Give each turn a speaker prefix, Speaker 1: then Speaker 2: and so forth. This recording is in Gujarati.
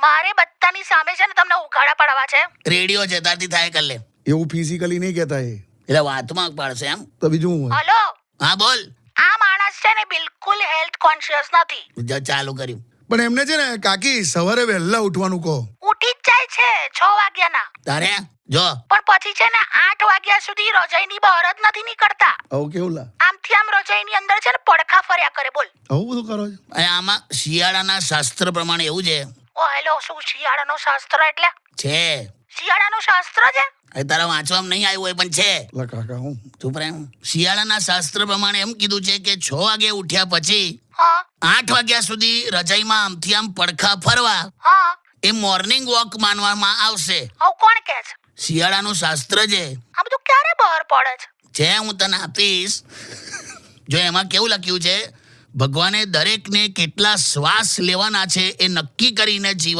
Speaker 1: મારે બધાની સામે છે ને તમને ઉઘાડા પાડવા છે.
Speaker 2: રેડિયો છે તારથી થાય કર લે.
Speaker 3: એવું ફિઝિકલી નહીં કહેતા એ,
Speaker 2: એટલે વાતમાં પાડશે એમ.
Speaker 3: તો બીજું હું હોય?
Speaker 1: હલો,
Speaker 2: હા બોલ.
Speaker 1: આ માણસ છે ને બિલકુલ હેલ્થ કોન્શિયસ નથી.
Speaker 2: ચાલુ કર્યું.
Speaker 3: પણ એમને છે ને કાકી સવારે વહેલા ઉઠવાનું કહો.
Speaker 1: ઉઠી જ જાય છે 6 વાગ્યાના,
Speaker 2: તારે જો
Speaker 1: પણ પછી છે ને 8 વાગ્યા સુધી રજાઈની બહાર જ નથી નીકળતા.
Speaker 3: આવું કેવું લા?
Speaker 1: આમથી આમ રજાઈની અંદર છે ને પડખા ફર્યા કરે. બોલ.
Speaker 3: આવું બધું કરો છો?
Speaker 2: આમાં શિયાળાના શાસ્ત્ર પ્રમાણે એવું છે.
Speaker 1: ઓ હેલો, શું શિયાળાનો શાસ્ત્ર એટલે?
Speaker 2: છે
Speaker 1: શિયાળાનું શાસ્ત્ર છે?
Speaker 2: એ તારા વાંચવામાં નહીં આવ્યું હોય પણ છે.
Speaker 3: લા કાકા હું
Speaker 2: ચૂપ રહે. શિયાળાના શાસ્ત્ર પ્રમાણે એમ કીધું છે કે 6 વાગે ઉઠ્યા પછી
Speaker 1: હા
Speaker 2: 8 વાગ્યા સુધી રજાઈમાં આમથી આમ પડખા ફરવા
Speaker 1: હા.
Speaker 2: એ મોર્નિંગ વોક માનવામાં આવશે.
Speaker 1: આવું કોણ કહે છે?
Speaker 2: શિયાળાનું શાસ્ત્ર છે.
Speaker 1: આ બધું ક્યારે બહાર પડે છે?
Speaker 2: હું તને આપીશ. જો એમાં કેવું લખ્યું છે, ભગવાને દરેકને કેટલા શ્વાસ લેવાના છે એ નક્કી કરીને જીવન